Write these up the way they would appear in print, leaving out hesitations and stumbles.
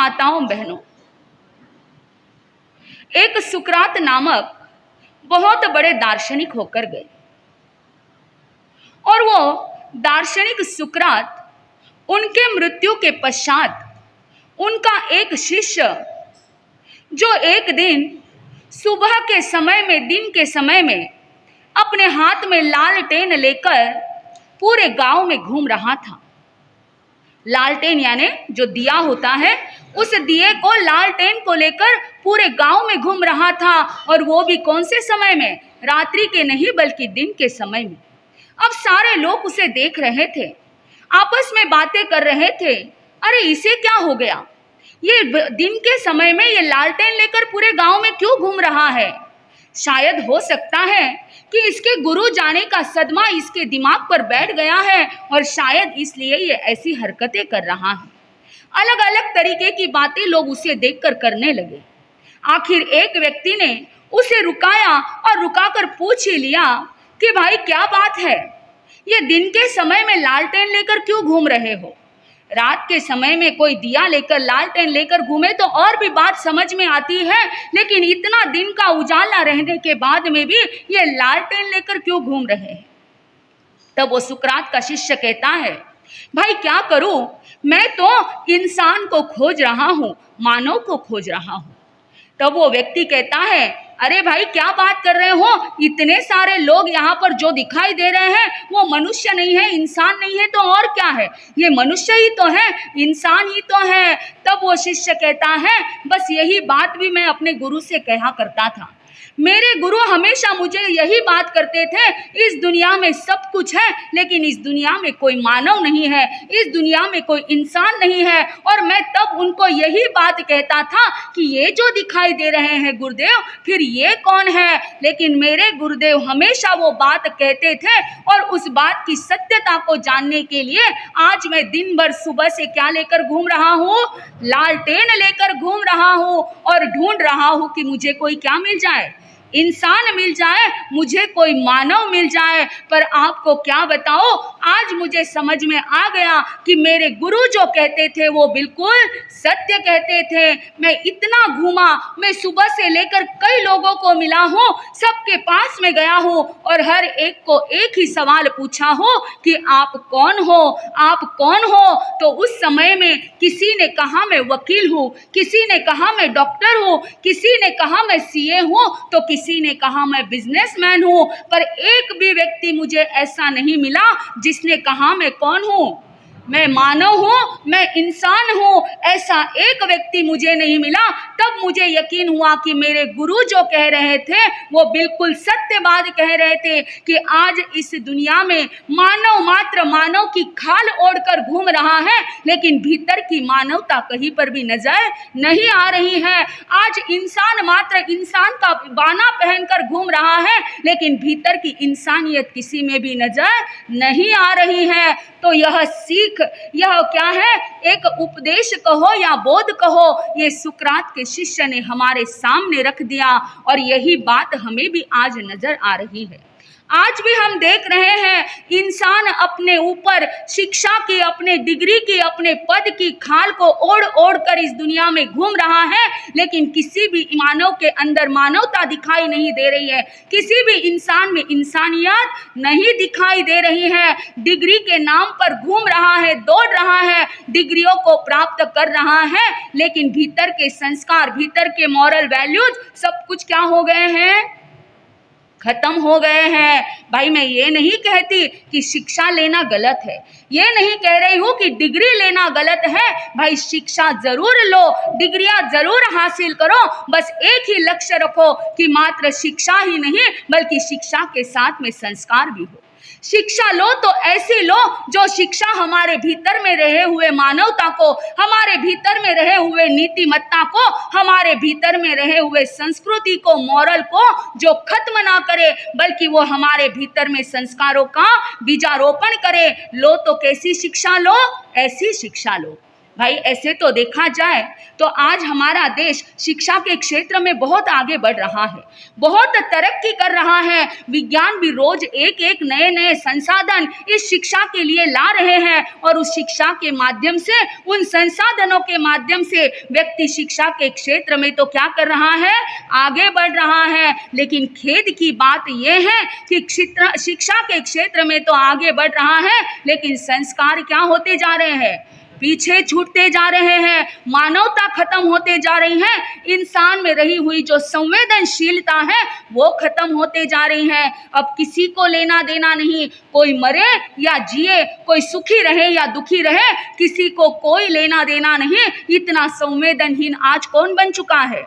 माताओं बहनों, एक सुकरात नामक बहुत बड़े दार्शनिक होकर गए और वो दार्शनिक सुकरात, उनके मृत्यु के पश्चात उनका एक शिष्य जो एक दिन सुबह के समय में, दिन के समय में अपने हाथ में लालटेन लेकर पूरे गांव में घूम रहा था। लालटेन यानी जो दिया होता है, उस दिए को, लालटेन को लेकर पूरे गांव में घूम रहा था, और वो भी कौन से समय में? रात्रि के नहीं बल्कि दिन के समय में। अब सारे लोग उसे देख रहे थे, आपस में बातें कर रहे थे, अरे इसे क्या हो गया, ये दिन के समय में ये लालटेन लेकर पूरे गांव में क्यों घूम रहा है? शायद हो सकता है कि इसके गुरु जाने का सदमा इसके दिमाग पर बैठ गया है और शायद इसलिए ये ऐसी हरकतें कर रहा है। अलग अलग तरीके की बातें लोग उसे देखकर करने लगे। आखिर एक व्यक्ति ने उसे रुकाया और रुकाकर पूछ ही लिया कि भाई क्या बात है, ये दिन के समय में लालटेन लेकर क्यों घूम रहे हो? रात के समय में कोई दिया लेकर, लालटेन लेकर घूमे तो और भी बात समझ में आती है, लेकिन इतना दिन का उजाला रहने के बाद में भी ये लालटेन लेकर क्यों घूम रहे हैं? तब वो सुकरात का शिष्य कहता है, भाई क्या करूं, मैं तो इंसान को खोज रहा हूं, मानव को खोज रहा हूं। तब वो व्यक्ति कहता है, अरे भाई क्या बात कर रहे हो, इतने सारे लोग यहाँ पर जो दिखाई दे रहे हैं वो मनुष्य नहीं है, इंसान नहीं है, तो और क्या है? ये मनुष्य ही तो है, इंसान ही तो है। तब वो शिष्य कहता है, बस यही बात भी मैं अपने गुरु से कहा करता था। मेरे गुरु हमेशा मुझे यही बात करते थे, इस दुनिया में सब कुछ है लेकिन इस दुनिया में कोई मानव नहीं है, इस दुनिया में कोई इंसान नहीं है। और मैं तब उनको यही बात कहता था कि ये जो दिखाई दे रहे हैं गुरुदेव, फिर ये कौन है? लेकिन मेरे गुरुदेव हमेशा वो बात कहते थे और उस बात की सत्यता को जानने के लिए आज मैं दिन भर सुबह से क्या लेकर घूम रहा हूँ? लालटेन लेकर घूम रहा हूँ और ढूंढ रहा हूँ कि मुझे कोई क्या मिल जाए, इंसान मिल जाए, मुझे कोई मानव मिल जाए। पर आपको क्या बताओ, आज मुझे समझ में आ गया कि मेरे गुरु जो कहते थे वो बिल्कुल सत्य कहते थे। मैं इतना घूमा, मैं सुबह से लेकर कई लोगों को मिला हूँ, सबके पास में गया हूँ और हर एक को एक ही सवाल पूछा हो कि आप कौन हो, आप कौन हो? तो उस समय में किसी ने कहा मैं वकील हूँ, किसी ने कहा मैं डॉक्टर हूँ, किसी ने कहा मैं सीए हूँ, तो किसी ने कहा मैं बिजनेसमैन हूँ। पर एक भी व्यक्ति मुझे ऐसा नहीं मिला जिसने कहा मैं कौन हूँ, मैं मानव हूँ, मैं इंसान हूँ। ऐसा एक व्यक्ति मुझे नहीं मिला। तब मुझे यकीन हुआ कि मेरे गुरु जो कह रहे थे वो बिल्कुल सत्य बात कह रहे थे कि आज इस दुनिया में मानव मात्र मानव की खाल ओढ़कर घूम रहा है, लेकिन भीतर की मानवता कहीं पर भी नजर नहीं आ रही है। आज इंसान मात्र इंसान का बाना पहनकर घूम रहा है, लेकिन भीतर की इंसानियत किसी में भी नजर नहीं आ रही है। तो यह सीख, यह क्या है, एक उपदेश कहो या बोध कहो, ये सुकरात के शिष्य ने हमारे सामने रख दिया और यही बात हमें भी आज नजर आ रही है। आज भी हम देख रहे हैं इंसान अपने ऊपर शिक्षा की, अपने डिग्री की, अपने पद की खाल को ओढ़ ओढ़ कर इस दुनिया में घूम रहा है, लेकिन किसी भी मानव के अंदर मानवता दिखाई नहीं दे रही है, किसी भी इंसान में इंसानियत नहीं दिखाई दे रही है। डिग्री के नाम पर घूम रहा है, दौड़ रहा है, डिग्रियों को प्राप्त कर रहा है, लेकिन भीतर के संस्कार, भीतर के मॉरल वैल्यूज सब कुछ क्या हो गए हैं? खत्म हो गए हैं। भाई मैं ये नहीं कहती कि शिक्षा लेना गलत है, ये नहीं कह रही हूँ कि डिग्री लेना गलत है। भाई शिक्षा जरूर लो, डिग्रियां जरूर हासिल करो, बस एक ही लक्ष्य रखो कि मात्र शिक्षा ही नहीं बल्कि शिक्षा के साथ में संस्कार भी हो। शिक्षा लो तो ऐसी लो जो शिक्षा हमारे भीतर में रहे हुए मानवता को, हमारे भीतर में रहे हुए नीतिमत्ता को, हमारे भीतर में रहे हुए संस्कृति को, मॉरल को जो खत्म ना करे, बल्कि वो हमारे भीतर में संस्कारों का बीजारोपण करे। लो तो कैसी शिक्षा लो? ऐसी शिक्षा लो। भाई ऐसे तो देखा जाए तो आज हमारा देश शिक्षा के क्षेत्र में बहुत आगे बढ़ रहा है, बहुत तरक्की कर रहा है। विज्ञान भी रोज एक एक नए नए संसाधन इस शिक्षा के लिए ला रहे हैं और उस शिक्षा के माध्यम से, उन संसाधनों के माध्यम से व्यक्ति शिक्षा के क्षेत्र में तो क्या कर रहा है, आगे बढ़ रहा है। लेकिन खेद की बात यह है कि शिक्षा के क्षेत्र में तो आगे बढ़ रहा है, लेकिन संस्कार क्या होते जा रहे हैं, पीछे छूटते जा रहे हैं। मानवता खत्म होते जा रही है, इंसान में रही हुई जो संवेदनशीलता है वो खत्म होते जा रही है। अब किसी को लेना देना नहीं, कोई मरे या जिए, कोई सुखी रहे या दुखी रहे, किसी को कोई लेना देना नहीं। इतना संवेदनहीन आज कौन बन चुका है,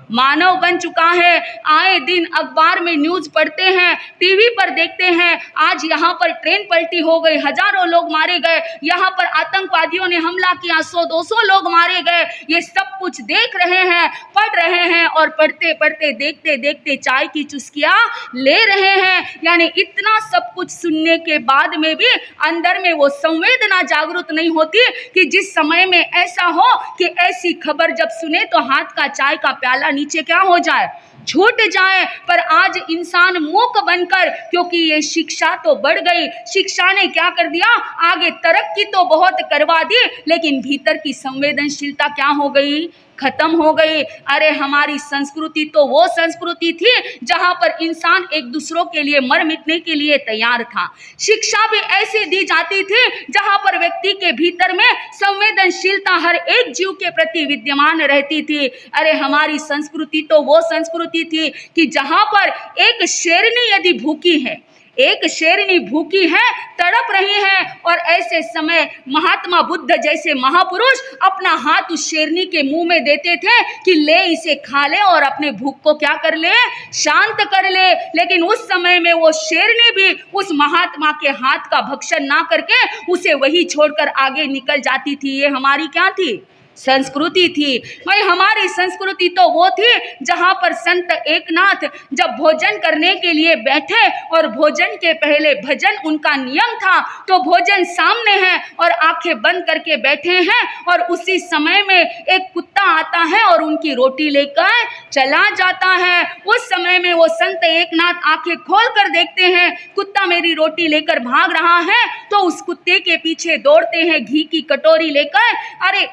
मानव बन चुका है। आए दिन अखबार में न्यूज पढ़ते हैं, टीवी पर देखते हैं, आज यहाँ पर ट्रेन पलटी हो गई, हजारों लोग मारे गए, यहाँ पर आतंकवादियों ने हमला किया, 100-200 लोग मारे गए। ये सब कुछ देख रहे हैं, पढ़ रहे हैं और पढ़ते पढ़ते देखते देखते चाय की चुस्कियाँ ले रहे हैं। यानी इतना सब कुछ सुनने के बाद में भी अंदर में वो संवेदना जागृत नहीं होती कि जिस समय में ऐसा हो कि ऐसी खबर जब सुने तो हाथ का चाय का प्याला नीचे क्या हो जाए, छूट जाए। पर आज इंसान मूक बनकर, क्योंकि ये शिक्षा तो बढ़ गई, शिक्षा ने क्या कर दिया, आगे तरक्की तो बहुत करवा दी, लेकिन भीतर की संवेदनशीलता क्या हो गई, खत्म हो गई। अरे हमारी संस्कृति तो वो संस्कृति थी जहां पर इंसान एक दूसरों के लिए मर मिटने के लिए तैयार था। शिक्षा भी ऐसी दी जाती थी जहां पर व्यक्ति के भीतर में संवेदनशीलता हर एक जीव के प्रति विद्यमान रहती थी। अरे हमारी संस्कृति तो वो संस्कृति थी कि जहां पर एक शेरनी यदि भूखी है, एक शेरनी भूखी है, तड़प रही है, और ऐसे समय महात्मा बुद्ध जैसे महापुरुष अपना हाथ उस शेरनी के मुंह में देते थे कि ले इसे खा ले और अपने भूख को क्या कर ले, शांत कर ले। लेकिन उस समय में वो शेरनी भी उस महात्मा के हाथ का भक्षण ना करके उसे वही छोड़कर आगे निकल जाती थी। ये हमारी क्या थी, संस्कृति थी। भाई हमारी संस्कृति तो वो थी जहां पर संत एकनाथ जब भोजन करने के लिए बैठे और भोजन के पहले भजन उनका नियम था, तो भोजन सामने है और आंखें बंद करके बैठे हैं और उसी समय में एक कुत्ता आता है और उनकी रोटी लेकर चला जाता है। उस समय में वो संत एकनाथ आंखें खोल कर देखते हैं, कुत्ता मेरी रोटी लेकर भाग रहा है, तो उस कुत्ते के पीछे दौड़ते हैं घी की कटोरी लेकर। अरे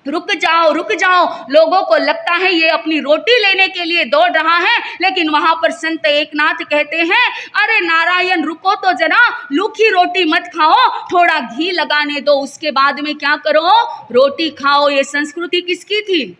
रुक जाओ रुक जाओ, लोगों को लगता है ये अपनी रोटी लेने के लिए दौड़ रहा है, लेकिन वहां पर संत एकनाथ कहते हैं अरे नारायण रुको तो जरा, लूखी रोटी मत खाओ, थोड़ा घी लगाने दो, उसके बाद में क्या करो, रोटी खाओ। ये संस्कृति किसकी थी,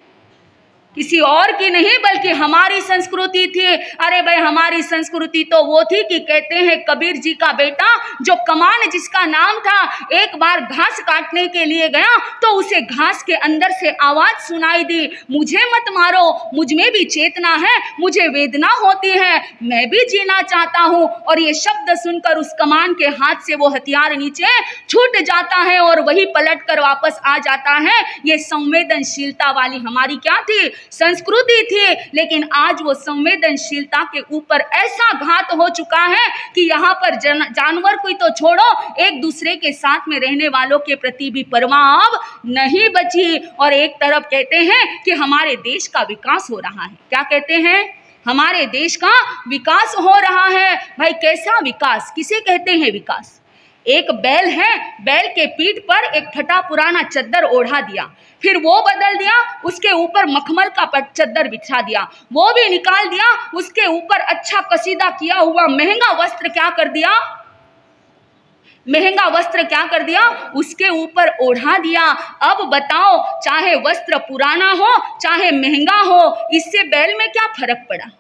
किसी और की नहीं बल्कि हमारी संस्कृति थी। अरे भाई हमारी संस्कृति तो वो थी कि कहते हैं कबीर जी का बेटा जो कमान जिसका नाम था, एक बार घास काटने के लिए गया तो उसे घास के अंदर से आवाज सुनाई दी, मुझे मत मारो, मुझ में भी चेतना है, मुझे वेदना होती है, मैं भी जीना चाहता हूँ। और ये शब्द सुनकर उस कमान के हाथ से वो हथियार नीचे छूट जाता है और वही पलट कर वापस आ जाता है। ये संवेदनशीलता वाली हमारी क्या थी, संस्कृति थी। लेकिन आज वो संवेदनशीलता के ऊपर ऐसा घात हो चुका है कि यहाँ पर जानवर कोई तो छोड़ो, एक दूसरे के साथ में रहने वालों के प्रति भी परवाह अब नहीं बची। और एक तरफ कहते हैं कि हमारे देश का विकास हो रहा है, क्या कहते हैं, हमारे देश का विकास हो रहा है। भाई कैसा विकास, किसे कहते हैं विकास, एक बैल है, बैल के पीठ पर एक फटा पुराना चद्दर ओढ़ा दिया, फिर वो बदल दिया, उसके ऊपर मखमल का चद्दर बिछा दिया, वो भी निकाल दिया, उसके ऊपर अच्छा कसीदा किया हुआ महंगा वस्त्र क्या कर दिया, महंगा वस्त्र क्या कर दिया, उसके ऊपर ओढ़ा दिया। अब बताओ, चाहे वस्त्र पुराना हो चाहे महंगा हो, इससे बैल में क्या फर्क पड़ा,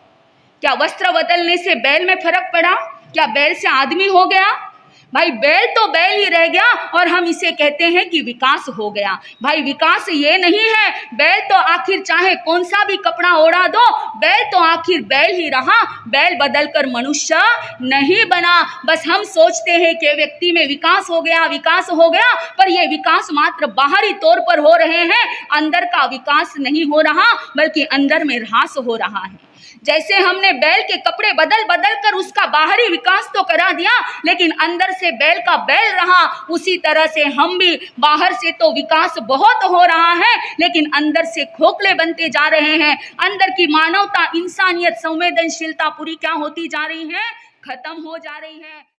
क्या वस्त्र बदलने से बैल में फर्क पड़ा, क्या बैल से आदमी हो गया, भाई बैल तो बैल ही रह गया और हम इसे कहते हैं कि विकास हो गया। भाई विकास ये नहीं है, बैल तो आखिर चाहे कौन सा भी कपड़ा ओढ़ा दो, बैल तो आखिर बैल ही रहा, बैल बदलकर मनुष्य नहीं बना। बस हम सोचते हैं कि व्यक्ति में विकास हो गया, विकास हो गया, पर यह विकास मात्र बाहरी तौर पर हो रहे हैं, अंदर का विकास नहीं हो रहा, बल्कि अंदर में ह्रास हो रहा है। जैसे हमने बैल के कपड़े बदल बदल कर उसका बाहरी विकास तो करा दिया, लेकिन अंदर से बैल का बैल रहा, उसी तरह से हम भी बाहर से तो विकास बहुत हो रहा है, लेकिन अंदर से खोखले बनते जा रहे हैं। अंदर की मानवता, इंसानियत, संवेदनशीलता पूरी क्या होती जा रही है? खत्म हो जा रही है।